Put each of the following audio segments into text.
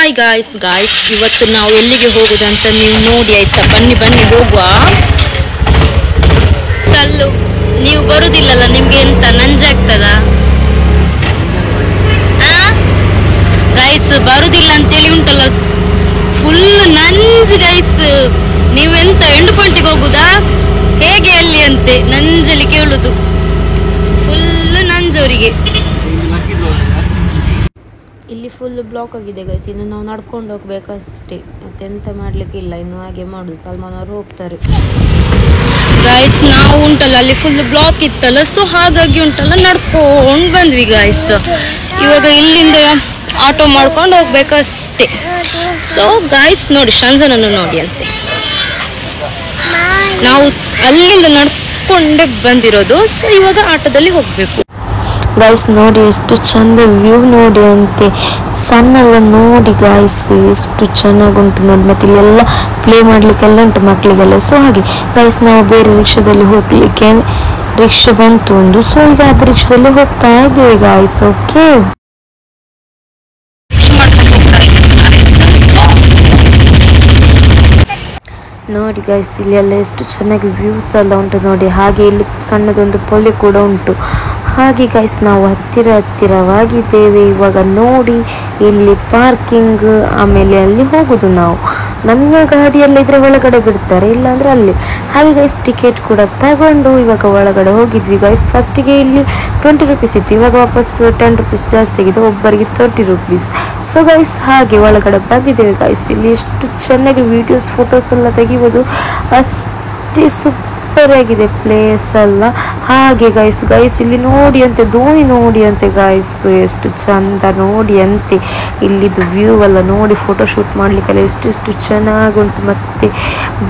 Hi guys ಇವತ್ತು ನಾವು ಎಲ್ಲಿಗೆ ಹೋಗುದಂತ ನೀವು ನೋಡಿ ಆಯ್ತಾ. ಬನ್ನಿ ಹೋಗುವ. ಸಲ್ಲು ನೀವು ಬರುದಿಲ್ಲಲ್ಲ, ನಿಮ್ಗೆ ಎಂತ ನಂಜಾಗ್ತದ ಗೈಸ್? ಬರುದಿಲ್ಲ ಅಂತೇಳಿ ಉಂಟಲ್ಲ, ಫುಲ್ ನಂಜು ಗೈಸ್. ನೀವೆಂತ ಎಂಡು ಪಾಯಿಂಟಿಗೆ ಹೋಗುದಾ ಹೇಗೆ ಅಲ್ಲಿ ಅಂತೆ ನಂಜಲ್ಲಿ ಕೇಳುದು, ಫುಲ್ ನಂಜವರಿಗೆ. ಇಲ್ಲಿ ಫುಲ್ ಬ್ಲಾಕ್ ಆಗಿದೆ ಗೈಸ್, ಇನ್ನು ನಾವು ನಡ್ಕೊಂಡು ಹೋಗ್ಬೇಕಷ್ಟೇ, ಮತ್ತೆಂತ ಮಾಡ್ಲಿಕ್ಕೆ ಇಲ್ಲ. ಇನ್ನು ಹಾಗೆ ಮಾಡುದು, ಸಲ್ಮಾನ್ ಅವರು ಹೋಗ್ತಾರೆ ಗೈಸ್. ನಾವು ಉಂಟಲ್ಲ ಅಲ್ಲಿ ಫುಲ್ ಬ್ಲಾಕ್ ಇತ್ತಲ್ಲ, ಸೊ ಹಾಗಾಗಿ ಉಂಟಲ್ಲ ನಡ್ಕೊಂಡು ಬಂದ್ವಿ ಗೈಸ್. ಇವಾಗ ಇಲ್ಲಿಂದ ಆಟೋ ಮಾಡ್ಕೊಂಡು ಹೋಗ್ಬೇಕಷ್ಟೇ. ಸೊ ಗೈಸ್ ನೋಡಿ, ಶಂಜನನ್ನು ನೋಡಿ ಅಂತೆ, ನಾವು ಅಲ್ಲಿಂದ ನಡ್ಕೊಂಡೇ ಬಂದಿರೋದು. ಸೊ ಇವಾಗ ಆಟೋದಲ್ಲಿ ಹೋಗ್ಬೇಕು ಗೈಸ್. ನೋಡಿ ಎಷ್ಟು ಚಂದ ವ್ಯೂ ನೋಡಿ ಅಂತೆ, ಸನ್ನೆಲ್ಲ ನೋಡಿ ಗೈಸ್, ಎಷ್ಟು ಚೆನ್ನಾಗುಂಟು ನೋಡಿ. ಮತ್ತೆ ಇಲ್ಲೆಲ್ಲ ಪ್ಲೇ ಮಾಡ್ಲಿಕ್ಕೆಲ್ಲ ಉಂಟು ಮಕ್ಕಳಿಗೆಲ್ಲ. ಸೊ ಹಾಗೆ ಗೈಸ್, ನಾವು ಬೇರೆ ರಿಕ್ಷಾದಲ್ಲಿ ಹೋಗ್ಲಿಕ್ಕೆ ರಿಕ್ಷಾ ಬಂತು ಒಂದು. ಸೊ ಈಗ ಅದು ರಿಕ್ಷಾದಲ್ಲಿ ಹೋಗ್ತಾ ಇದ್ದೀವಿ ಗೈಸ್. ಓಕೆ ನೋಡಿ ಗೈಸ್, ಇಲ್ಲೆಲ್ಲ ಎಷ್ಟು ಚೆನ್ನಾಗಿ ವ್ಯೂಸ್ ಎಲ್ಲ ಉಂಟು ನೋಡಿ. ಹಾಗೆ ಇಲ್ಲಿ ಸಣ್ಣದೊಂದು ಪೊಲೆ ಕೂಡ ಉಂಟು. ಹಾಗೆ ಗೈಸ್, ನಾವು ಹತ್ತಿರವಾಗಿದ್ದೇವೆ ಇವಾಗ. ನೋಡಿ ಇಲ್ಲಿ ಪಾರ್ಕಿಂಗ್, ಆಮೇಲೆ ಅಲ್ಲಿ ಹೋಗುದು ನಾವು. ನಮ್ಮ ಗಾಡಿಯಲ್ಲ ಇದ್ರೆ ಒಳಗಡೆ ಬಿಡ್ತಾರೆ, ಇಲ್ಲಾಂದ್ರೆ ಅಲ್ಲಿ. ಹಾಗೆ ಗೈಸ್, ಟಿಕೆಟ್ ಕೂಡ ತಗೊಂಡು ಇವಾಗ ಒಳಗಡೆ ಹೋಗಿದ್ವಿ ಗೈಸ್. ಫಸ್ಟಿಗೆ ಇಲ್ಲಿ 20 ರೂಪೀಸ್ ಇತ್ತು, ಇವಾಗ ವಾಪಸ್ 10 ರೂಪೀಸ್ ಜಾಸ್ತಿ ಆಗಿದೆ, ಒಬ್ಬರಿಗೆ 30 ರೂಪೀಸ್. ಸೊ ಗೈಸ್, ಹಾಗೆ ಒಳಗಡೆ ಬಂದಿದ್ದೇವೆ ಗೈಸ್. ಇಲ್ಲಿ ಎಷ್ಟು ಚೆನ್ನಾಗಿ ವಿಡಿಯೋಸ್ ಫೋಟೋಸ್ ಎಲ್ಲ ತೆಗಿಬೋದು, ಅಷ್ಟೇ ಸೂಪರ್ ಆಗಿದೆ ಪ್ಲೇಸ್ ಎಲ್ಲ. ಹಾಗೆ ಗೈಸ್ ಇಲ್ಲಿ ನೋಡಿ ಅಂತೆ, ದೋಣಿ ನೋಡಿ ಅಂತೆ ಗೈಸ್, ಎಷ್ಟು ಚಂದ ನೋಡಿ ಅಂತೆ. ಇಲ್ಲಿದ್ದು ವ್ಯೂ ಎಲ್ಲ ನೋಡಿ, ಫೋಟೋ ಶೂಟ್ ಮಾಡ್ಲಿಕ್ಕೆಲ್ಲ ಎಷ್ಟು ಚೆನ್ನಾಗುಂಟು. ಮತ್ತೆ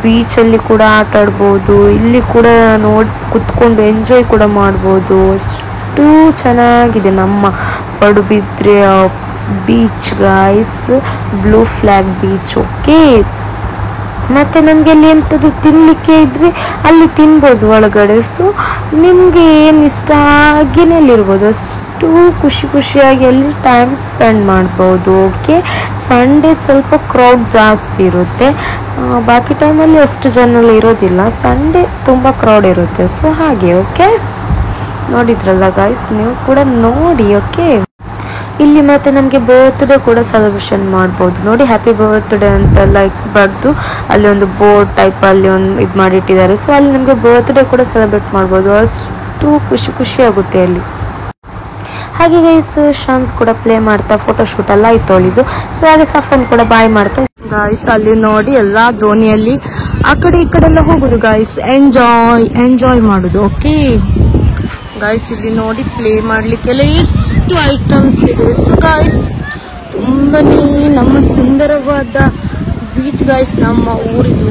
ಬೀಚಲ್ಲಿ ಕೂಡ ಆಟ ಆಡ್ಬೋದು, ಇಲ್ಲಿ ಕೂಡ ನೋಡಿ ಕುತ್ಕೊಂಡು ಎಂಜಾಯ್ ಕೂಡ ಮಾಡ್ಬೋದು. ಅಷ್ಟು ಚೆನ್ನಾಗಿದೆ ನಮ್ಮ Padubidri beach guys, blue flag beach. Okay, ಮತ್ತೆ ನಮಗೆ ಅಲ್ಲಿ ಎಂಥದ್ದು ತಿನ್ನಲಿಕ್ಕೆ ಇದ್ರೆ ಅಲ್ಲಿ ತಿನ್ಬೋದು ಒಳಗಡೆ. ಸೊ ನಿಮಗೆ ಏನು ಇಷ್ಟ ಹಾಗೇನೆ ಅಲ್ಲಿರ್ಬೋದು, ಅಷ್ಟು ಖುಷಿಯಾಗಿ ಅಲ್ಲಿ ಟೈಮ್ ಸ್ಪೆಂಡ್ ಮಾಡ್ಬೋದು. ಓಕೆ, ಸಂಡೇ ಸ್ವಲ್ಪ ಕ್ರೌಡ್ ಜಾಸ್ತಿ ಇರುತ್ತೆ, ಬಾಕಿ ಟೈಮಲ್ಲಿ ಅಷ್ಟು ಜನ ಇರೋದಿಲ್ಲ. ಸಂಡೇ ತುಂಬ ಕ್ರೌಡ್ ಇರುತ್ತೆ. ಸೊ ಹಾಗೆ ಓಕೆ, ನೋಡಿದ್ರಲ್ಲ ಗೈಸ್, ನೀವು ಕೂಡ ನೋಡಿ. ಓಕೆ, ಇಲ್ಲಿ ಮತ್ತೆ ನಮಗೆ ಬರ್ತ್ಡೇ ಕೂಡ ಸೆಲೆಬ್ರೇಷನ್ ಮಾಡ್ಬೋದು ನೋಡಿ. ಹ್ಯಾಪಿ ಬರ್ತ್ಡೇ ಅಂತ ಲೈಕ್ ಬರೆದು ಅಲ್ಲಿ ಒಂದು ಬೋರ್ಡ್ ಟೈಪ್ ಅಲ್ಲಿ ಒಂದು ಇದು ಮಾಡಿಟ್ಟಿದ್ದಾರೆ. ಸೊ ಅಲ್ಲಿ ನಮಗೆ ಬರ್ತ್ಡೇ ಕೂಡ ಸೆಲೆಬ್ರೇಟ್ ಮಾಡ್ಬೋದು, ಅಷ್ಟು ಖುಷಿ ಆಗುತ್ತೆ ಅಲ್ಲಿ. ಹಾಗೆ ಗೈಸ್, ಶಾನ್ಸ್ ಕೂಡ ಪ್ಲೇ ಮಾಡ್ತಾ ಫೋಟೋ ಶೂಟ್ ಎಲ್ಲ ಆಯ್ತು ಅವಳಿದು. ಸೊ ಹಾಗೆ ಸಫನ್ ಕೂಡ ಬಾಯ್ ಮಾಡ್ತಾ ಗೈಸ್. ಅಲ್ಲಿ ನೋಡಿ ಎಲ್ಲ ದೋಣಿಯಲ್ಲಿ ಆ ಕಡೆ ಈ ಕಡೆ ಎಲ್ಲ ಹೋಗುದು ಗೈಸ್, ಎಂಜಾಯ್ ಮಾಡುದು. ಓಕೆ ಗೈಸ್, ಇಲ್ಲಿ ನೋಡಿ ಪ್ಲೇ ಮಾಡ್ಲಿಕ್ಕೆಲ್ಲ ಎಷ್ಟು ಐಟಮ್ಸ್ ಇದೆ. ಸೊ ಗೈಸ್, ತುಂಬಾನೇ ನಮ್ಮ ಸುಂದರವಾದ ಬೀಚ್ ಗೈಸ್, ನಮ್ಮ ಊರಿದು.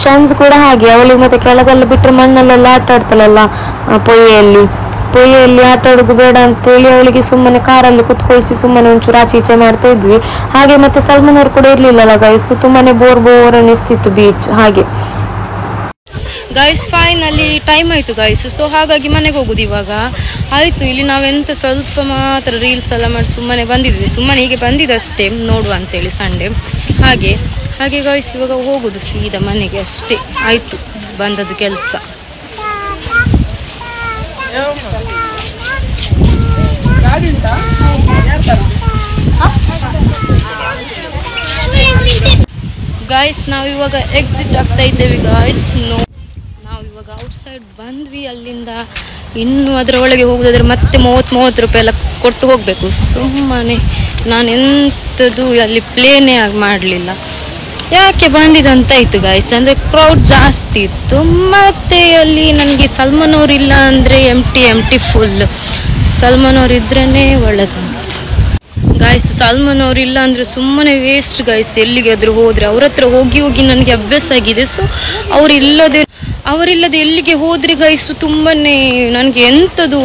ಶಾನ್ಸ್ ಕೂಡ ಹಾಗೆ, ಅವಳಿಗೆ ಮತ್ತೆ ಕೆಳಗೆಲ್ಲ ಬಿಟ್ಟರೆ ಮಣ್ಣಲ್ಲೆಲ್ಲ ಆಟ ಆಡ್ತಾಳಲ್ಲ, ಪೊಯ್ಯಲ್ಲಿ ಆಟ ಆಡೋದು ಬೇಡ ಅಂತೇಳಿ ಅವಳಿಗೆ ಸುಮ್ಮನೆ ಕಾರಲ್ಲಿ ಕುತ್ಕೊಳಿಸಿ ಸುಮ್ಮನೆ ಒಂಚೂರು ಆಚೆ ಈಚೆ ಮಾಡ್ತಾ ಇದ್ವಿ. ಹಾಗೆ ಮತ್ತೆ ಸಲ್ಮಾನ್ ಅವ್ರು ಕೂಡ ಇರ್ಲಿಲ್ಲಲ್ಲ ಗೈಸ್, ತುಂಬಾನೇ ಬೋರ್ ಅನ್ನಿಸ್ತಿತ್ತು ಬೀಚ್. ಹಾಗೆ ಗೈಸ್, ಫೈನಲಿ ಟೈಮ್ ಆಯ್ತು ಗೈಸ್. ಸೊ ಹಾಗಾಗಿ ಮನೆಗೆ ಹೋಗುದು ಇವಾಗ. ಆಯ್ತು, ಇಲ್ಲಿ ನಾವೆಂತ ಸ್ವಲ್ಪ ಮಾತ್ರ ರೀಲ್ಸ್ ಎಲ್ಲ ಮಾಡಿ ಸುಮ್ಮನೆ ಬಂದಿದ್ವಿ, ಸುಮ್ಮನೆ ಹೀಗೆ ಬಂದಿದ್ದಷ್ಟೇ ನೋಡುವ ಅಂತೇಳಿ ಸಂಡೇ. ಹಾಗೆ ಗೈಸ್, ಇವಾಗ ಹೋಗುದು ಸೀದಾ ಮನೆಗೆ ಅಷ್ಟೇ. ಆಯ್ತು ಬಂದದ್ದು ಕೆಲಸ. ಗೈಸ್, ನಾವು ಇವಾಗ ಎಕ್ಸಿಟ್ ಆಗ್ತಾ ಇದ್ದೇವೆ ಗೈಸ್. ನಾವು ಇವಾಗ ಔಟ್ ಸೈಡ್ ಬಂದ್ವಿ ಅಲ್ಲಿಂದ. ಇನ್ನು ಅದರ ಒಳಗೆ ಹೋಗುದಾದ್ರೆ ಮತ್ತೆ 30 ರೂಪಾಯಿ ಎಲ್ಲ ಕೊಟ್ಟು ಹೋಗಬೇಕು. ಸುಮ್ಮನೆ ನಾನು ಎಂಥದ್ದು ಅಲ್ಲಿ ಪ್ಲೇನೇ ಆಗಿ ಮಾಡಲಿಲ್ಲ, ಯಾಕೆ ಬಂದಿದಂತಾಯಿತು ಗೈಸ್. ಅಂದರೆ ಕ್ರೌಡ್ ಜಾಸ್ತಿ ಇತ್ತು. ಮತ್ತು ಅಲ್ಲಿ ನನಗೆ ಸಲ್ಮಾನ್ ಅವ್ರು ಇಲ್ಲ ಅಂದರೆ ಎಂಟಿ ಫುಲ್. ಸಲ್ಮಾನ್ ಅವ್ರು ಇದ್ರೇ ಒಳ್ಳೆದು ಗೈಸ್. ಸಲ್ಮಾನ್ ಅವ್ರು ಇಲ್ಲ ಅಂದರೆ ಸುಮ್ಮನೆ ವೇಸ್ಟ್ ಗೈಸ್. ಎಲ್ಲಿಗಾದರೂ ಹೋದರೆ ಅವ್ರ ಹತ್ರ ಹೋಗಿ ನನಗೆ ಅಭ್ಯಾಸ ಆಗಿದೆ. ಸೊ ಅವರಿಲ್ಲದೆ ಎಲ್ಲಿಗೆ ಹೋದರೆ ಗೈಸು ತುಂಬನೇ ನನಗೆ ಎಂಥದ್ದು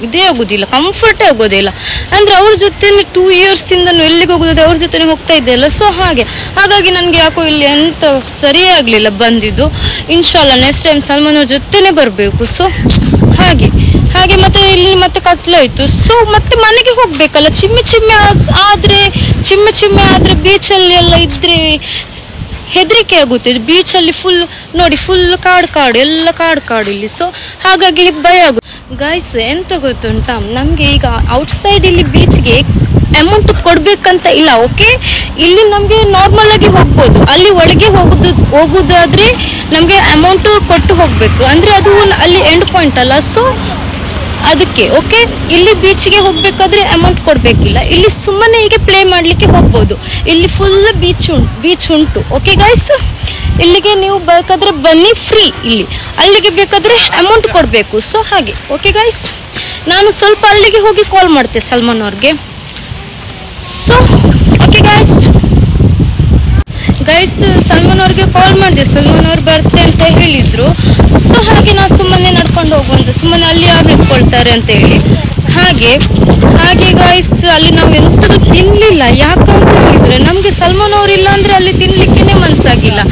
ಇದೇ ಆಗೋದಿಲ್ಲ, ಕಂಫರ್ಟೇ ಆಗೋದಿಲ್ಲ. ಅಂದರೆ ಅವ್ರ ಜೊತೆ 2 ಇಯರ್ಸಿಂದ ಎಲ್ಲಿಗೆ ಹೋಗೋದಾದ್ರೆ ಅವ್ರ ಜೊತೆ ಹೋಗ್ತಾ ಇದ್ದೆ. ಸೊ ಹಾಗಾಗಿ ನನಗೆ ಯಾಕೋ ಇಲ್ಲಿ ಎಂತ ಸರಿಯೇ ಆಗಲಿಲ್ಲ ಬಂದಿದ್ದು. ಇನ್ಶಾಲ್ಲ ನೆಕ್ಸ್ಟ್ ಟೈಮ್ ಸಲ್ಮಾನ್ ಅವ್ರ ಜೊತೆನೇ ಬರಬೇಕು. ಸೊ ಹಾಗೆ ಮತ್ತೆ ಇಲ್ಲಿ ಮತ್ತೆ ಕತ್ಲಾಯ್ತು. ಸೊ ಮತ್ತೆ ಮನೆಗೆ ಹೋಗ್ಬೇಕಲ್ಲ. ಚಿಮ್ಮೆ ಆದ್ರೆ ಬೀಚಲ್ಲಿ ಎಲ್ಲ ಇದ್ರೆ ಹೆದರಿಕೆ ಆಗುತ್ತೆ. ಬೀಚಲ್ಲಿ ಫುಲ್ ನೋಡಿ, ಫುಲ್ ಕಾಡು ಎಲ್ಲ ಕಾಡು ಇಲ್ಲಿ. ಸೊ ಹಾಗಾಗಿ ಭಯ ಆಗುತ್ತೆ. ಗೈಸ್ ಎಂತ ಗೊತ್ತುಂಟಾ, ನಮ್ಗೆ ಈಗ ಔಟ್ಸೈಡ್ ಇಲ್ಲಿ ಬೀಚ್ಗೆ ಅಮೌಂಟ್ ಕೊಡ್ಬೇಕಂತ ಇಲ್ಲ. ಓಕೆ, ಇಲ್ಲಿ ನಮ್ಗೆ ನಾರ್ಮಲ್ ಆಗಿ ಹೋಗ್ಬೋದು. ಅಲ್ಲಿ ಒಳಗೆ ಹೋಗುದಾದ್ರೆ ನಮ್ಗೆ ಅಮೌಂಟ್ ಕೊಟ್ಟು ಹೋಗ್ಬೇಕು. ಅಂದ್ರೆ ಅದು ಅಲ್ಲಿ ಎಂಡ್ ಪಾಯಿಂಟ್ ಅಲ್ಲ. ಸೊ ಅದಕ್ಕೆ ಓಕೆ, ಇಲ್ಲಿ ಬೀಚ್ಗೆ ಹೋಗ್ಬೇಕಾದ್ರೆ ಅಮೌಂಟ್ ಕೊಡ್ಬೇಕಿಲ್ಲ. ಇಲ್ಲಿ ಸುಮ್ಮನೆ ಹೀಗೆ ಪ್ಲೇ ಮಾಡ್ಲಿಕ್ಕೆ ಹೋಗ್ಬೋದು. ಇಲ್ಲಿ ಫುಲ್ ಬೀಚ್ ಉಂಟು. ಓಕೆ ಗೈಸ್, ಇಲ್ಲಿಗೆ ನೀವು ಬೇಕಾದ್ರೆ ಬನ್ನಿ, ಫ್ರೀ ಇಲ್ಲಿ. ಅಲ್ಲಿಗೆ ಬೇಕಾದ್ರೆ ಅಮೌಂಟ್ ಕೊಡ್ಬೇಕು. ಸೊ ಹಾಗೆ ಓಕೆ ಗೈಸ್, ನಾನು ಸ್ವಲ್ಪ ಅಲ್ಲಿಗೆ ಹೋಗಿ ಕಾಲ್ ಮಾಡ್ತೆ ಸಲ್ಮಾನ್ ಅವ್ರಿಗೆ. ಸೊ ಓಕೆ ಗೈಸ್ ಸಲ್ಮಾನ್ ಅವ್ರಿಗೆ ಕಾಲ್ ಮಾಡಿದೆ. ಸಲ್ಮಾನ್ ಅವ್ರು ಬರ್ತೆ ಅಂತ ಹೇಳಿದ್ರು. ಸೊ ಹಾಗೆ ನಾವು ಸುಮ್ಮನೆ ನಡ್ಕೊಂಡು ಹೋಗುವಂತ, ಸುಮ್ಮನೆ ಅಲ್ಲಿ ಯಾರು ನಿಂತ್ಕೊಳ್ತಾರೆ ಅಂತ ಹೇಳಿ. ಹಾಗೆ ಗೈಸ್ ಅಲ್ಲಿ ನಾವು ಎಂತದ್ದು ತಿನ್ಲಿಲ್ಲ. ಯಾಕಂತ ಹೇಳಿದ್ರೆ ನಮ್ಗೆ ಸಲ್ಮಾನ್ ಅವ್ರು ಇಲ್ಲ ಅಂದ್ರೆ ಅಲ್ಲಿ ತಿನ್ಲಿಕ್ಕೇನೆ ಮನ್ಸಾಗಿಲ್ಲ.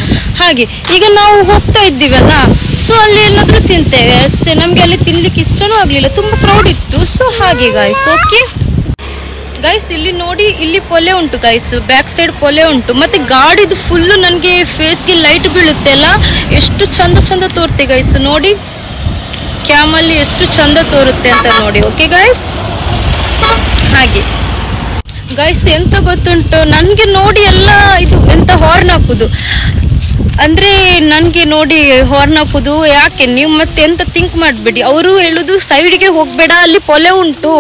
ಹಾಗೆ ಈಗ ನಾವು ಹೋಗ್ತಾ ಇದ್ದೀವಲ್ಲ, ಸೊ ಅಲ್ಲಿ ಏನಾದ್ರೂ ತಿಂತೇವೆ ಅಷ್ಟೇ. ನಮ್ಗೆ ಅಲ್ಲಿ ತಿನ್ಲಿಕ್ಕೆ ಇಷ್ಟನೂ ಆಗ್ಲಿಲ್ಲ, ತುಂಬಾ ಕ್ರೌಡ್ ಇತ್ತು. ಸೊ ಹಾಗೆ ಗೈಸ್ ಓಕೆ ಗೈಸ್, ಇಲ್ಲಿ ನೋಡಿ, ಇಲ್ಲಿ ಪೊಲೆ ಉಂಟು ಗೈಸ್, ಬ್ಯಾಕ್ ಸೈಡ್ ಪೊಲೆ ಉಂಟು. ಮತ್ತೆ ಗಾಡಿದು ಫುಲ್ಲು ನನಗೆ ಫೇಸ್ಗೆ ಲೈಟ್ ಬೀಳುತ್ತೆ ಅಲ್ಲ, ಎಷ್ಟು ಚಂದ ತೋರುತ್ತೆ ಗೈಸ್. ನೋಡಿ ಕ್ಯಾಮಲ್ಲಿ ಎಷ್ಟು ಚಂದ ತೋರುತ್ತೆ ಅಂತ ನೋಡಿ. ಓಕೆ ಗೈಸ್, ಹಾಗೆ ಗೈಸ್ ಎಂತ ಗೊತ್ತುಂಟು, ನನಗೆ ನೋಡಿ ಎಲ್ಲ ಇದು ಎಂತ ಹಾರ್ನ್ ಹಾಕುದು. ಅಂದ್ರೆ ನನ್ಗೆ ನೋಡಿ ಹಾರ್ನ್ ಹಾಕುದು ಯಾಕೆ, ನೀವು ಮತ್ತೆ ಎಂತ ಥಿಂಕ್ ಮಾಡ್ಬೇಡಿ. ಅವರು ಹೇಳುದು ಸೈಡ್ಗೆ ಹೋಗ್ಬೇಡ, ಅಲ್ಲಿ ಪೊಲೆ ಉಂಟು,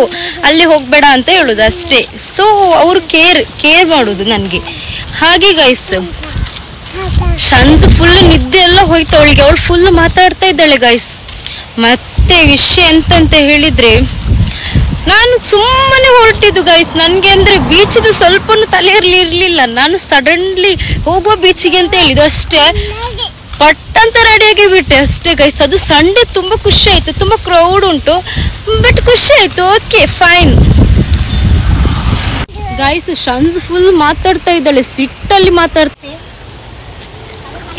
ಅಲ್ಲಿ ಹೋಗ್ಬೇಡ ಅಂತ ಹೇಳುದು ಅಷ್ಟೇ. ಸೊ ಅವರು ಕೇರ್ ಮಾಡುದು ನನ್ಗೆ. ಹಾಗೆ ಗೈಸ್, ಶನ್ಸ್ ಫುಲ್ ನಿದ್ದೆ ಎಲ್ಲ ಹೋಯ್ತು ಅವಳಿಗೆ. ಅವಳು ಫುಲ್ ಮಾತಾಡ್ತಾ ಇದ್ದಾಳೆ ಗೈಸ್. ಮತ್ತೆ ವಿಷಯ ಎಂತಂತ ಹೇಳಿದ್ರೆ, ನಾನು ಸುಮ್ಮನೆ ಹೊರಟಿದ್ದು ಗೈಸ್. ನನ್ಗೆ ಅಂದ್ರೆ ಬೀಚ್ದು ಸ್ವಲ್ಪನೂ ತಲೆಯಲ್ಲಿ ಇರ್ಲಿಲ್ಲ. ನಾನು ಸಡನ್ಲಿ ಹೋಗುವ ಬೀಚಿಗೆ ಅಂತ ಹೇಳಿದ್ದು ಅಷ್ಟೇ, ಪಟ್ ಅಂತ ರೆಡಿಯಾಗಿ ಬಿಟ್ಟೆ ಅಷ್ಟೇ ಗೈಸ್. ಅದು ಸಂಡೇ ತುಂಬಾ ಖುಷಿ ಆಯ್ತು, ತುಂಬಾ ಕ್ರೌಡ್ ಉಂಟು, ಬಟ್ ಖುಷಿ ಆಯ್ತು. Okay fine guys. ಶನ್ಸ್ ಫುಲ್ ಮಾತಾಡ್ತಾ ಇದ್ದಾಳೆ, ಸಿಟ್ಟಲ್ಲಿ ಮಾತಾಡ್ತಾ.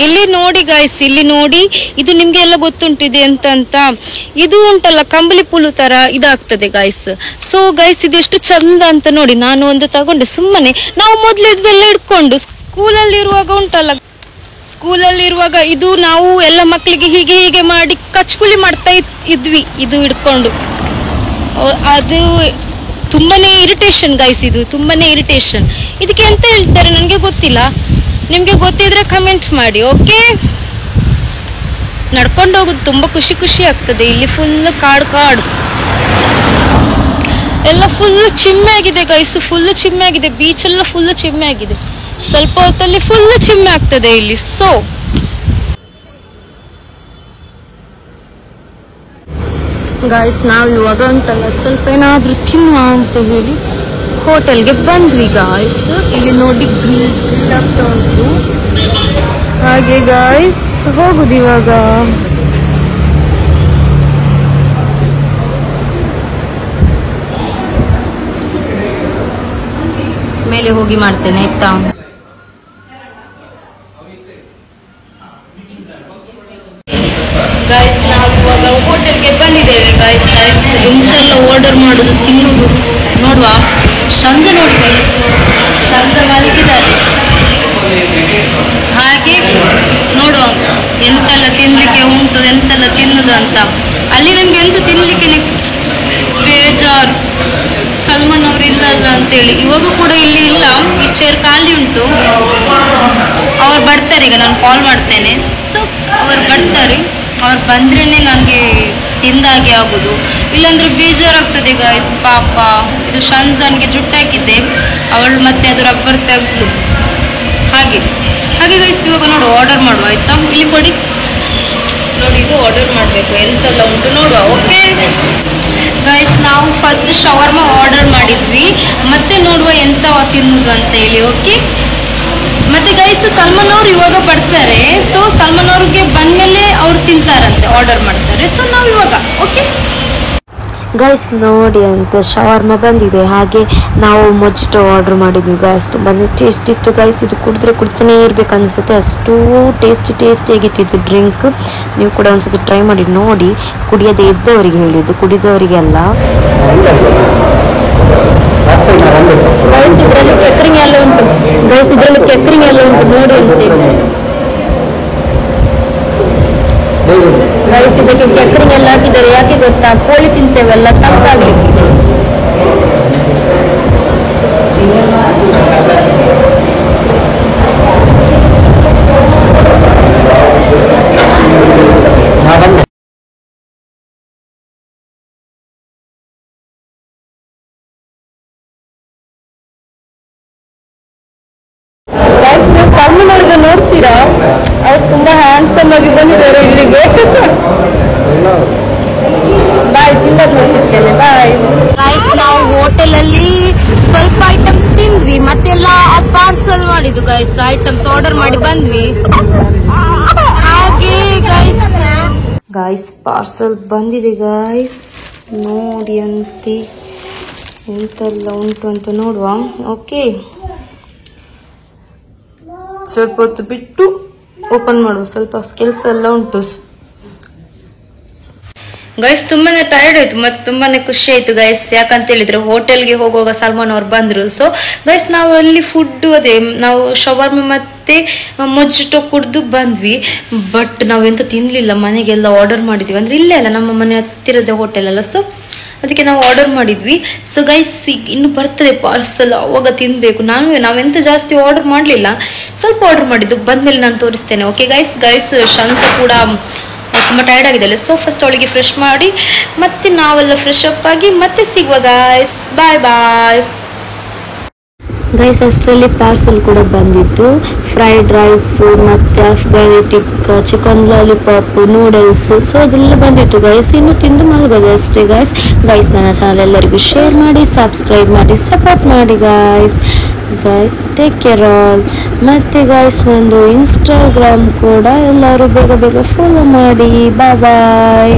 ಇಲ್ಲಿ ನೋಡಿ ಗೈಸ್, ಇಲ್ಲಿ ನೋಡಿ, ಇದು ನಿಮ್ಗೆ ಎಲ್ಲ ಗೊತ್ತುಂಟಿದೆ ಅಂತ ಇದು ಉಂಟಲ್ಲ ಕಂಬಳಿ ಪುಲ್ಲು ತರ ಇದಾಗ್ತದೆ ಗೈಸ್. ಸೊ ಗೈಸ್ ಇದು ಎಷ್ಟು ಚಂದ ಅಂತ ನೋಡಿ. ನಾನು ಒಂದು ತಗೊಂಡೆ ಸುಮ್ಮನೆ. ನಾವು ಮೊದ್ಲು ಇದೆಲ್ಲ ಇಟ್ಕೊಂಡು ಸ್ಕೂಲಲ್ಲಿ ಇರುವಾಗ ಇದು ನಾವು ಎಲ್ಲ ಮಕ್ಕಳಿಗೆ ಹೀಗೆ ಮಾಡಿ ಕಚ್ಕುಳಿ ಮಾಡ್ತಾ ಇದ್ವಿ, ಇದು ಇಟ್ಕೊಂಡು. ಅದು ತುಂಬಾನೇ ಇರಿಟೇಷನ್ ಗೈಸ್, ಇದು ತುಂಬಾನೇ ಇರಿಟೇಷನ್. ಇದಕ್ಕೆ ಎಂತ ಹೇಳ್ತಾರೆ ನನಗೆ ಗೊತ್ತಿಲ್ಲ, ನಿಮ್ಗೆ ಗೊತ್ತಿದ್ರೆ ಕಮೆಂಟ್ ಮಾಡಿ. ಓಕೆ, ನಡ್ಕೊಂಡು ಹೋಗುದು ತುಂಬಾ ಖುಷಿ ಆಗ್ತದೆ. ಇಲ್ಲಿ ಫುಲ್ ಕಾಡು ಎಲ್ಲ ಫುಲ್ ಚಿಮ್ಮೆ ಆಗಿದೆ ಗೈಸ್, ಫುಲ್ ಚಿಮ್ಮೆ ಆಗಿದೆ. ಬೀಚ್ ಎಲ್ಲ ಫುಲ್ ಚಿಮ್ಮೆ ಆಗಿದೆ. ಸ್ವಲ್ಪ ಹೊತ್ತಲ್ಲಿ ಫುಲ್ ಚಿಮ್ಮೆ ಆಗ್ತದೆ ಇಲ್ಲಿ. ಸೊ ಗೈಸ್, ನಾವು ಇವಾಗ ಉಂಟಲ್ಲ ಸ್ವಲ್ಪ ಏನಾದ್ರೂ ತಿನ್ನುವ ಅಂತ ಹೇಳಿ ಹೋಟೆಲ್ಗೆ ಬಂದ್ವಿ ಗಾಯ್ಸ್. ಇಲ್ಲಿ ನೋಡಿ ಗ್ರಿಲ್ ಆಗ್ತಾ ಉಂಟು. ಹಾಗೆ ಗಾಯ್ಸ್ ಹೋಗುದು ಇವಾಗ. ಮೇಲೆ ಹೋಗಿ ಮಾಡ್ತೇನೆ ಆಯ್ತಾ. ಗಾಯ್ಸ್ ನಾವು ಇವಾಗ ಹೋಟೆಲ್ಗೆ ಬಂದಿದ್ದೇವೆ ಗಾಯ್ಸ್. ಎಂತೆಲ್ಲ ಆರ್ಡರ್ ಮಾಡುದು, ತಿನ್ನುದು ನೋಡುವ. ಶಂಜ ನೋಡಿ ಗೈಸ್, ಶಂಜ ಮಲಗಿದ್ದಾರೆ. ಹಾಗೆ ನೋಡುವ ಎಂತೆಲ್ಲ ತಿನ್ಲಿಕ್ಕೆ ಉಂಟು, ಎಂತೆಲ್ಲ ತಿನ್ನುದು ಅಂತ. ಅಲ್ಲಿ ನಮ್ಗೆ ಎಂತ ತಿನ್ಲಿಕ್ಕೆ ಬೇಜಾರು, ಸಲ್ಮಾನ್ ಅವ್ರು ಇಲ್ಲಲ್ಲ ಅಂತೇಳಿ. ಇವಾಗ ಕೂಡ ಇಲ್ಲಿ ಇಲ್ಲ, ಈ ಚೇರ್ ಖಾಲಿ ಉಂಟು. ಅವ್ರು ಬರ್ತಾರೆ ಈಗ, ನಾನು ಕಾಲ್ ಮಾಡ್ತೇನೆ. ಸೊ ಅವ್ರು ಬರ್ತಾರೆ, ಅವ್ರು ಬಂದ್ರೇನೆ ನನಗೆ ತಿಂದಾಗೆ ಆಗುದು, ಇಲ್ಲಾಂದ್ರೆ ಬೇಜಾರಾಗ್ತದೆ ಗಾಯ್ಸ್. ಪಾಪ ಇದು ಶಂಜನ್ಗೆ ಜುಟ್ಟಾಕಿದ್ದೆ, ಅವಳು ಮತ್ತೆ ಅದು ರಬ್ಬರ್ ತೆಗ್ದು. ಹಾಗೆ ಗೈಸ್ ಇವಾಗ ನೋಡು ಆರ್ಡರ್ ಮಾಡುವ ಆಯ್ತಾ. ಇಲ್ಲಿ ಕೊಡಿ ನೋಡಿ, ಇದು ಆರ್ಡರ್ ಮಾಡಬೇಕು, ಎಂತೆಲ್ಲ ಉಂಟು ನೋಡುವ. ಓಕೆ ಗೈಸ್, ನಾವು ಫಸ್ಟ್ ಶವರ್ಮ ಆರ್ಡರ್ ಮಾಡಿದ್ವಿ, ಮತ್ತೆ ನೋಡುವ ಎಂತ ತಿನ್ನುದು ಅಂತ ಹೇಳಿ. ಓಕೆ, ಮತ್ತೆ ಗೈಸ್ ಸಲ್ಮಾನ್ ಅವ್ರು ಇವಾಗ ಬರ್ತಾರೆ. ಸೊ ಸಲ್ಮಾನ್ ಅವ್ರಿಗೆ ಬಂದ್ಮೇಲೆ ಅವ್ರು ತಿಂತಾರಂತೆ, ಆರ್ಡರ್ ಮಾಡ್ತಾರೆ. ಸೊ ನಾವು ಇವಾಗ ಓಕೆ ಗೈಸ್ ನೋಡಿ ಅಂತ ಶವರ್ಮ ಬಂದಿದೆ. ಹಾಗೆ ನಾವು ಮೊಜಿಟೋ ಆರ್ಡರ್ ಮಾಡಿದ್ವಿ ಗೈಸ್. ತುಂಬಾ ಟೇಸ್ಟ್ ಇತ್ತು ಗೈಸ್. ಇದು ಕುಡ್ತಾನೆ ಇರ್ಬೇಕು ಅನ್ಸುತ್ತೆ, ಅಷ್ಟು ಟೇಸ್ಟಿ ಆಗಿತ್ತು ಇದು ಡ್ರಿಂಕ್. ನೀವು ಕೂಡ ಒಂದ್ಸತಿ ಟ್ರೈ ಮಾಡಿ ನೋಡಿ. ಕುಡಿಯದೇ ಇದ್ದವರಿಗೆ ಹೇಳಿದ್ದು, ಕುಡಿದವರಿಗೆಲ್ಲ. ಗೈಸ್ ಇದರಲ್ಲಿ ಕೆತ್ತರಿಂಗ್ ಎಲ್ಲ ಉಂಟು ನೋಡಿ ಅಂತೆ ಗೈಸ್. ಇದಕ್ಕೆ ಕೆತ್ತರಿಂಗ್ ಎಲ್ಲ ಹಾಕಿದ್ದಾರೆ. ಯಾಕೆ ಗೊತ್ತಾ? ಕೋಳಿ ತಿಂತೇವಲ್ಲ, ತಂಪಾಗ್ಲಿಕ್ಕೆ. ಸಣ್ಣವರಿಗೆ ನೋಡ್ತೀರಾ, ಅವ್ರು ತುಂಬಾ ಹ್ಯಾಂಡ್ಸಮ್ ಆಗಿ ಬಂದಿದ್ದಾರೆ ಇಲ್ಲಿಗೆ. ಬಾಯ್, ತಿಂದಾದ್ಮೇಲೆ ಸಿಗ್ತೇನೆ. Bye guys. ನಾವು ಹೋಟೆಲ್ ಅಲ್ಲಿ ಸ್ವಲ್ಪ ಐಟಮ್ಸ್ ತಿಂದ್ವಿ, ಮತ್ತೆಲ್ಲ ಪಾರ್ಸಲ್ ಮಾಡಿದ್ದು ಗೈಸ್. ಐಟಮ್ಸ್ ಆರ್ಡರ್ ಮಾಡಿ ಬಂದ್ವಿ. ಹಾಗೆ ಗೈಸ್ ಪಾರ್ಸಲ್ ಬಂದಿದೆ ಗೈಸ್. ನೋಡಿ ಅಂತೆ ಎಂತೆಲ್ಲ ಉಂಟು ಅಂತ ನೋಡುವ. ಓಕೆ, ಸ್ವಲ್ಪ ಹೊತ್ತು ಬಿಟ್ಟು ಓಪನ್ ಮಾಡುವ. ಸ್ವಲ್ಪ ಸ್ಕಿಲ್ಸ್ ಎಲ್ಲ ಉಂಟು ಗೈಸ್. ತುಂಬಾನೇ ಟೈರ್ಡ್ ಆಯ್ತು ಮತ್ತೆ ತುಂಬಾನೇ ಖುಷಿ ಆಯ್ತು ಗೈಸ್. ಯಾಕಂತ ಹೇಳಿದ್ರೆ ಹೋಟೆಲ್ಗೆ ಹೋಗುವಾಗ ಸಲ್ಮಾನ್ ಅವ್ರು ಬಂದ್ರು. ಸೊ ಗೈಸ್ ನಾವು ಅಲ್ಲಿ ಫುಡ್ ನಾವು ಶವರ್ಮ ಮತ್ತೆ ಮೊಜಿಟೋ ಕುಡ್ದು ಬಂದ್ವಿ. ಬಟ್ ನಾವೆಂತ ತಿನ್ಲಿಲ್ಲ, ಮನೆಗೆಲ್ಲ ಆರ್ಡರ್ ಮಾಡಿದ್ವಿ. ಅಂದ್ರೆ ಇಲ್ಲೇ ಅಲ್ಲ, ನಮ್ಮ ಮನೆ ಹತ್ತಿರದ ಹೋಟೆಲ್ ಅಲ್ಲ. ಸೊ ಅದಕ್ಕೆ ನಾವು ಆರ್ಡರ್ ಮಾಡಿದ್ವಿ. ಸೊ ಗೈಸ್ ಇನ್ನು ಬರ್ತದೆ ಪಾರ್ಸಲ್, ಅವಾಗ ತಿನ್ಬೇಕು. ನಾವೆಂತ ಜಾಸ್ತಿ ಆರ್ಡರ್ ಮಾಡಲಿಲ್ಲ, ಸ್ವಲ್ಪ ಆರ್ಡರ್ ಮಾಡಿದ್ದು. ಬಂದ್ಮೇಲೆ ನಾನು ತೋರಿಸ್ತೇನೆ. ಓಕೆ ಗೈಸ್ ಶಂಸ ಕೂಡ ತುಂಬ ಟೈರ್ಡ್ ಆಗಿದ್ದಲ್ಲ. ಸೊ ಫಸ್ಟ್ ಅವಳಿಗೆ ಫ್ರೆಶ್ ಮಾಡಿ ಮತ್ತೆ ನಾವೆಲ್ಲ ಫ್ರೆಶ್ ಅಪ್ ಆಗಿ ಮತ್ತೆ ಸಿಗುವ ಗೈಸ್. ಬಾಯ್. ಗೈಸ್ ಅಷ್ಟರಲ್ಲಿ ಪಾರ್ಸಲ್ ಕೂಡ ಬಂದಿತ್ತು. ಫ್ರೈಡ್ ರೈಸ್ ಮತ್ತೆ Afghani tikka, chicken lollipop, noodles. So ಅದೆಲ್ಲ ಬಂದಿತ್ತು ಗೈಸ್. ಇನ್ನು ತಿಂದು ಮಲಗೋದು ಅಷ್ಟೇ ಗೈಸ್. ನನ್ನ ಚಾನಲ್ ಎಲ್ಲರಿಗೂ ಶೇರ್ ಮಾಡಿ, ಸಬ್ಸ್ಕ್ರೈಬ್ ಮಾಡಿ, ಸಪೋರ್ಟ್ ಮಾಡಿ ಗೈಸ್. Take care all. ಮತ್ತೆ ಗೈಸ್ ನಂದು ಇನ್ಸ್ಟಾಗ್ರಾಮ್ ಕೂಡ ಎಲ್ಲರೂ ಬೇಗ ಫಾಲೋ ಮಾಡಿ. ಬಾಯ್.